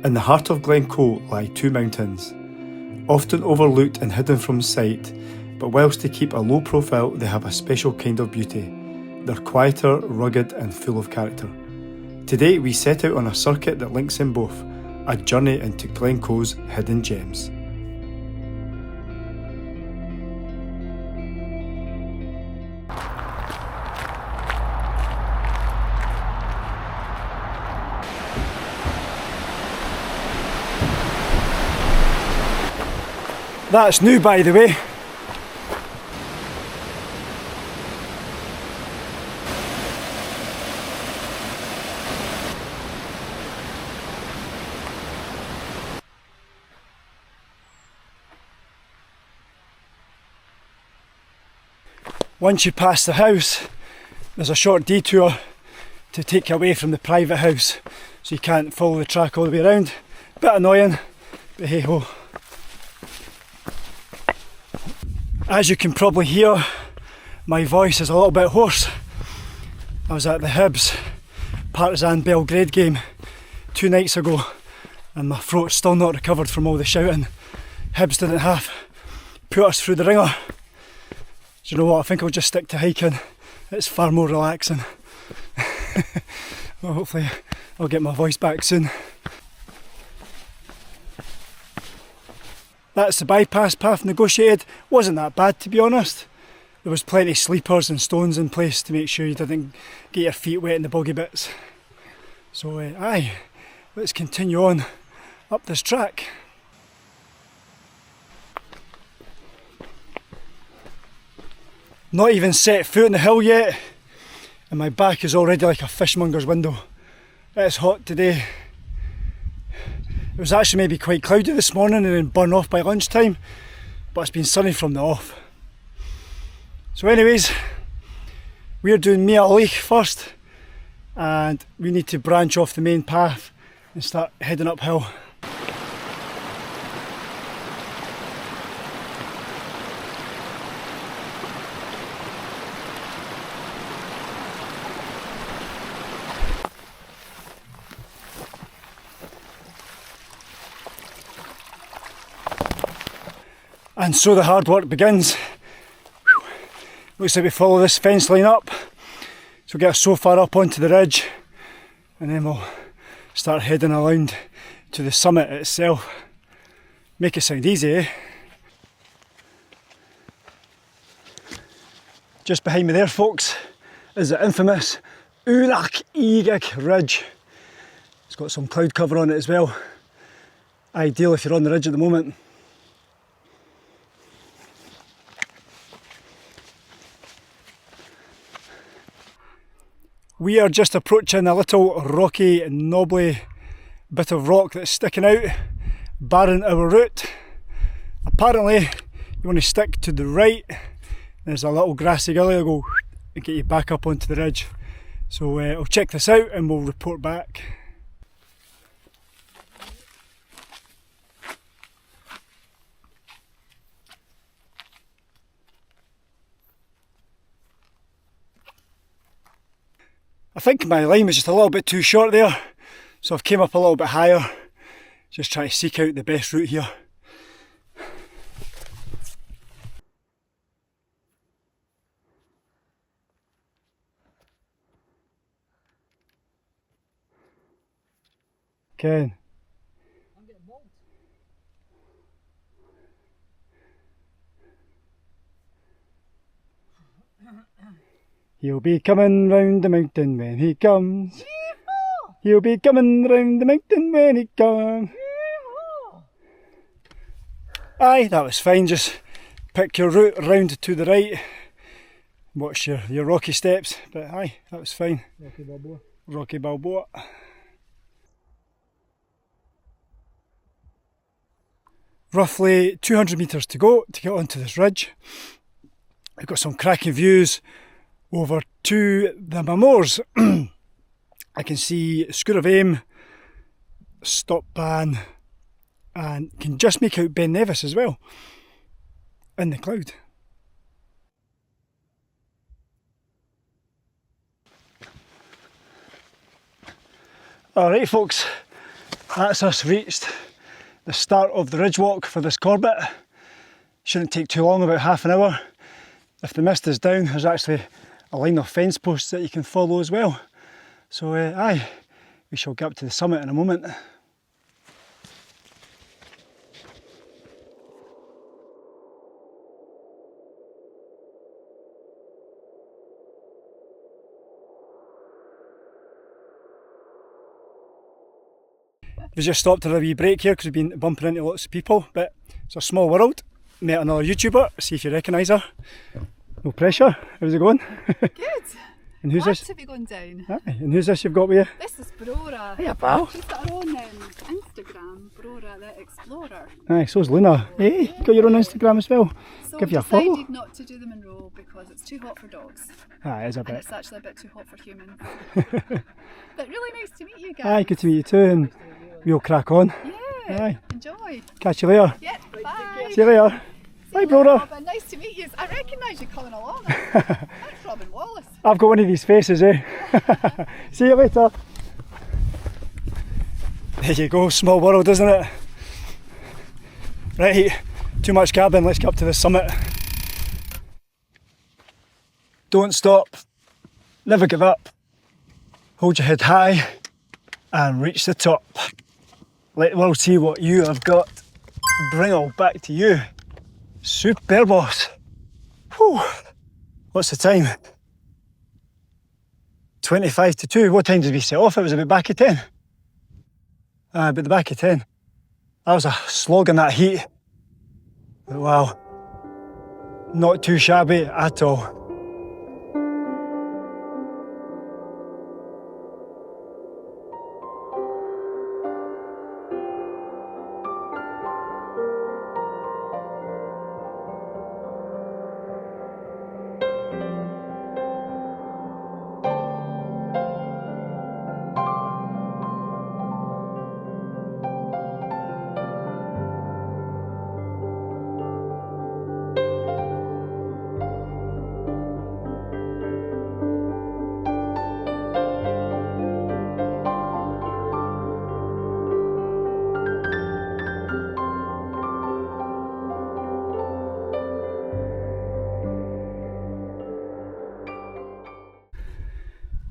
In the heart of Glen Coe lie two mountains, often overlooked and hidden from sight, but whilst they keep a low profile, they have a special kind of beauty. They're quieter, rugged and full of character. Today we set out on a circuit that links them both, a journey into Glencoe's hidden gems. That's new, by the way. Once you pass the house, there's a short detour to take you away from the private house, so you can't follow the track all the way around. Bit annoying, but hey ho. As you can probably hear, my voice is a little bit hoarse. I was at the Hibs Partizan Belgrade game 2 nights ago and my throat's still not recovered from all the shouting. Hibs didn't have put us through the ringer. Do you know what, I think I'll just stick to hiking. It's far more relaxing. Well, hopefully I'll get my voice back soon. That's the bypass path negotiated. Wasn't that bad, to be honest. There was plenty of sleepers and stones in place to make sure you didn't get your feet wet in the boggy bits. So aye, let's continue on up this track. Not even set foot on the hill yet and my back is already like a fishmonger's window. It's hot today. It was actually maybe quite cloudy this morning and then burn off by lunchtime, but it's been sunny from the off. So anyways, we're doing Meall Lighiche first and we need to branch off the main path and start heading uphill. And so the hard work begins. Looks like we follow this fence line up. So we'll get us so far up onto the ridge and then we'll start heading around to the summit itself. Make it sound easy, eh? Just behind me there, folks, is the infamous h-Ulaidh ridge. It's got some cloud cover on it as well. Ideal if you're on the ridge at the moment. We are just approaching a little rocky, knobbly bit of rock that's sticking out, barring our route. Apparently, you want to stick to the right. There's a little grassy gully that'll go and get you back up onto the ridge. So I'll check this out and we'll report back. I think my line was just a little bit too short there, so I've came up a little bit higher, just trying to seek out the best route here. Ken. I'm getting bold. He'll be coming round the mountain when he comes. Yee-haw! He'll be coming round the mountain when he comes. Yee-haw! Aye, that was fine. Just pick your route round to the right. Watch your rocky steps. But aye, that was fine. Rocky Balboa. Rocky Balboa. Roughly 200 metres to go to get onto this ridge. We've got some cracking views over to the Moors. I can see Sgòr, Stop Ban, and can just make out Ben Nevis as well in the cloud. Alright folks, That's us reached the start of the ridge walk for this Corbett. Shouldn't take too long, about half an hour. If the mist is down, there's actually a line of fence posts that you can follow as well. So aye, we shall get up to the summit in a moment. We just stopped at a wee break here because we've been bumping into lots of people, but it's a small world. Met another YouTuber, see if you recognise her. No pressure, how's it going? Good. And who's Glad this? to be going down. Aye. And who's this you've got with you? This is Brora. Hiya, pal. She's got her own Instagram, Brora the Explorer. Aye, so's Luna. Hey, you got your own Instagram as well? So Give you a decided follow. not to do the Munro because it's too hot for dogs. Aye, it is a And bit. it's actually a bit too hot for humans. But really nice to meet you guys. Aye, good to meet you too, and we'll crack on. Yeah. Aye. Enjoy. Catch you later. Yeah, bye. See you later. Bye, Brora. Robin, nice to meet you. I recognise you coming along. That's Robin Wallace. I've got one of these faces, eh? See you later. There you go, small world, isn't it? Right, too much gabbing, let's get up to the summit. Don't stop, never give up. Hold your head high and reach the top. Let the world see what you have got. Bring it all back to you. Superbos. Whew. What's the time? 25 to 2. What time did we set off? It was about back of 10. About the back of 10. That was a slog in that heat. But wow. Not too shabby at all.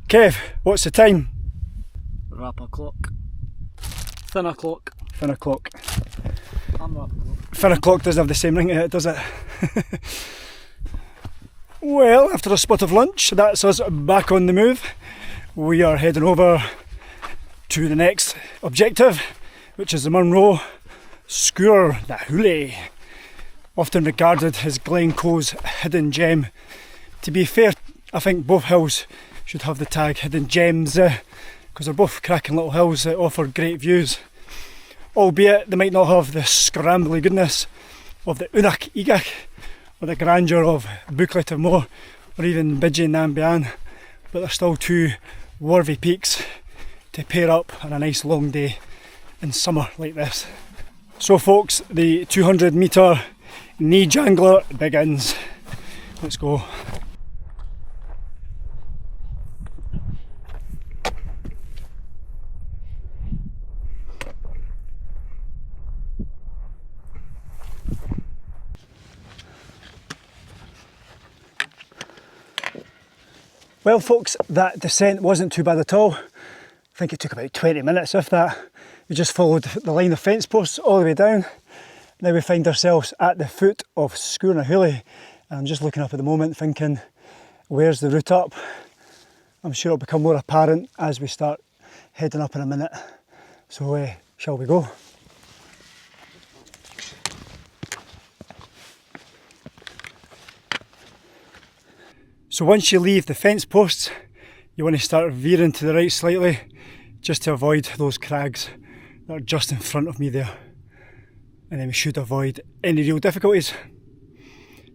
Kev, what's the time? Rapper clock. Thinner clock. Thinner clock. I'm rapper clock. Thinner clock doesn't have the same ring in it, does it? Well, after a spot of lunch, that's us back on the move. We are heading over to the next objective, which is the Munro Sgor, h-Ulaidh, often regarded as Glen Coe's hidden gem. To be fair, I think both hills should have the tag hidden gems because they're both cracking little hills that offer great views, albeit they might not have the scrambly goodness of the h Ulaidh or the grandeur of Buccleuch of Moor or even Bidgie Nambian, but they're still two worthy peaks to pair up on a nice long day in summer like this. So folks, the 200 metre knee jangler begins. Let's go. Well folks, that descent wasn't too bad at all. I think it took about 20 minutes, if that. We just followed the line of fence posts all the way down. Now we find ourselves at the foot of Sgor h-Ulaidh, and I'm just looking up at the moment thinking, where's the route up? I'm sure it'll become more apparent as we start heading up in a minute. So shall we go? So once you leave the fence posts, you want to start veering to the right slightly, just to avoid those crags that are just in front of me there. And then we should avoid any real difficulties.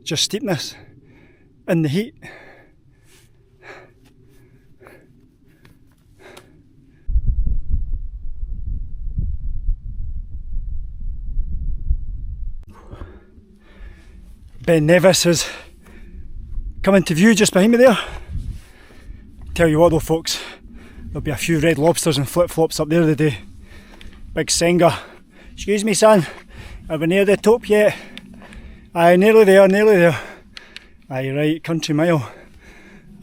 Just steepness in the heat. Ben Nevis is coming to view just behind me there. Tell you what though folks, there'll be a few red lobsters and flip-flops up there today. Big Senga. Excuse me, son. Are we near the top yet? Aye, nearly there, nearly there. Aye, right, country mile.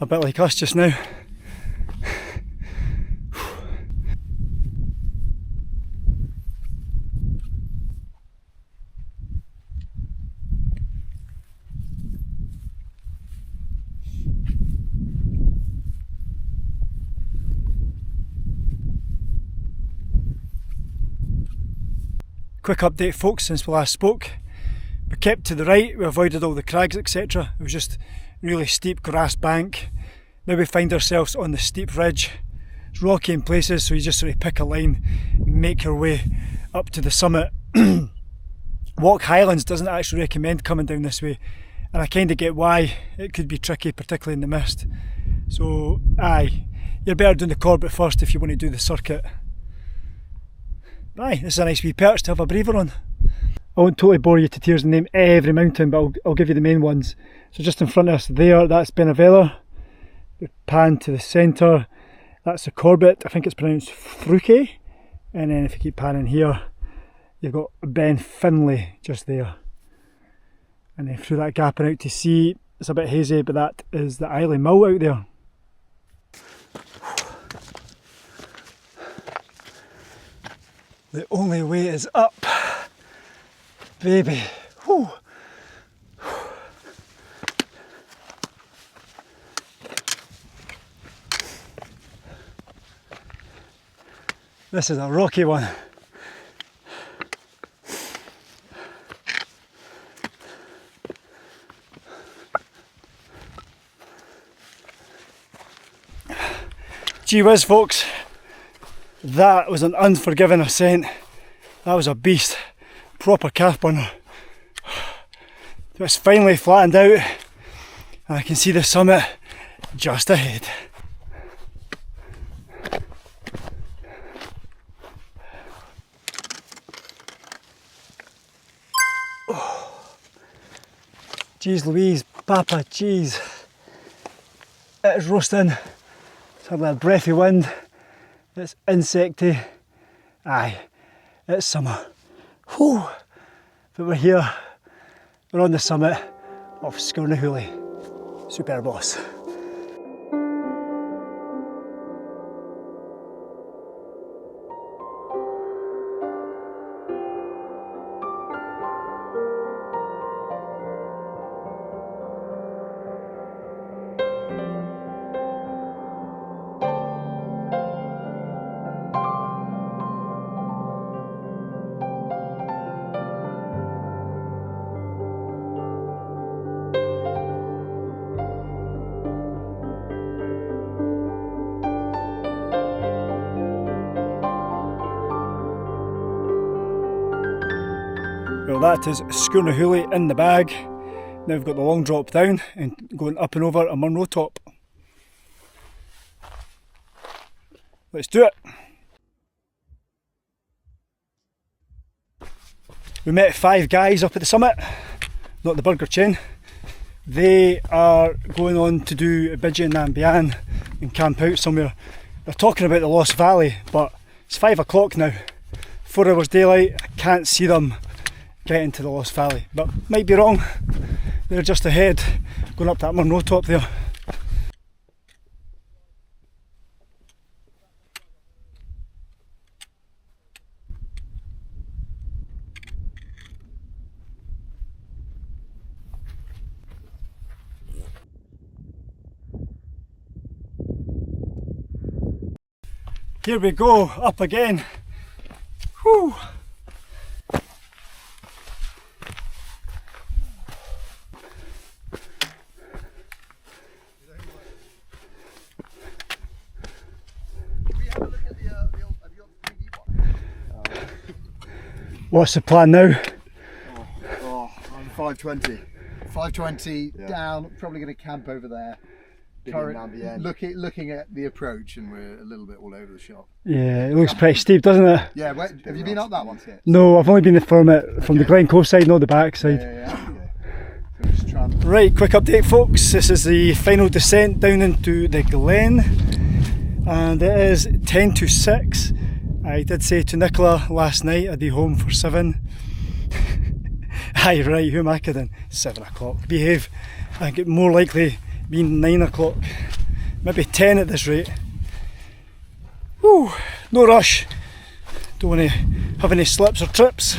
A bit like us just now. Quick update folks since we last spoke. We kept to the right, we avoided all the crags etc. It was just really steep grass bank. Now we find ourselves on the steep ridge. It's rocky in places, so you just sort of pick a line, make your way up to the summit. Walk Highlands doesn't actually recommend coming down this way, and I kind of get why. It could be tricky, particularly in the mist. So aye, you're better doing the Corbett first if you want to do the circuit. Aye, this is a nice wee perch to have a breather on. I won't totally bore you to tears and name every mountain, but I'll give you the main ones. So just in front of us there, that's Benavela. We pan to the centre, that's the Corbett, I think it's pronounced Fruke. And then if you keep panning here, you've got Ben Finlay just there. And then through that gap and out to sea, it's a bit hazy, but that is the Isle of Mull out there. The only way is up, baby. Whew. This is a rocky one. Gee whiz folks. That was an unforgiving ascent. That was a beast. Proper calf burner. It's finally flattened out and I can see the summit just ahead. Jeez Louise, Papa, jeez. It is roasting. It's had a breathy wind. It's insecty. Aye, it's summer. Whew. But we're here. We're on the summit of Sgòr. Super boss. Well, that is Sgòr in the bag. Now we've got the long drop down and going up and over a Munro top. Let's do it. We met 5 guys up at the summit, not the burger chain. They are going on to do Bidgie and Nambian and camp out somewhere. They're talking about the Lost Valley, but it's 5 o'clock now. 4 hours daylight, I can't see them getting to the Lost Valley, but might be wrong. They're just ahead, going up that Munro top there. Here we go, up again. Whew. What's the plan now? I'm 520. 520 down, probably going to camp over there. Looking at the approach, and we're a little bit all over the shop. Yeah, it looks pretty steep, doesn't it? Yeah, have you been up that one yet? No, I've only been from the Glen Coe side, not the back side. Okay. So right, quick update folks, this is the final descent down into the Glen, and it is 10 to 6. I did say to Nicola last night I'd be home for 7. Aye, right, who am I kidding? 7 o'clock. Behave. I think it more likely being 9 o'clock. Maybe 10 at this rate. Whew, no rush. Don't want to have any slips or trips.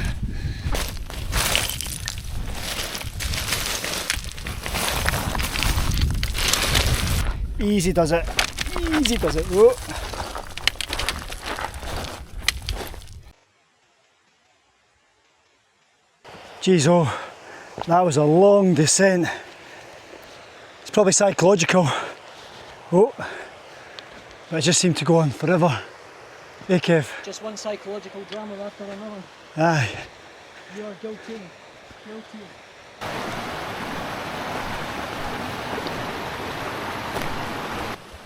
Easy does it. Easy does it. Whoa. Jeez, oh, that was a long descent. It's probably psychological. Oh, but it just seemed to go on forever. Hey, Kev. Just one psychological drama after another. Aye. You are guilty. Guilty.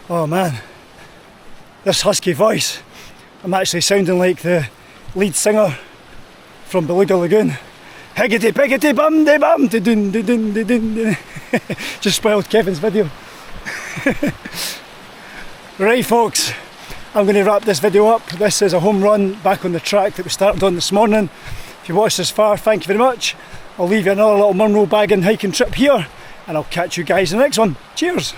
Oh man, this husky voice. I'm actually sounding like the lead singer from Beluga Lagoon. Higgity piggity bum de bum de dun de dun de dun. Just spoiled Kevin's video. Right folks, I'm going to wrap this video up. This is a home run back on the track that we started on this morning. If you watched this far, thank you very much. I'll leave you another little Munro bagging hiking trip here, and I'll catch you guys in the next one. Cheers!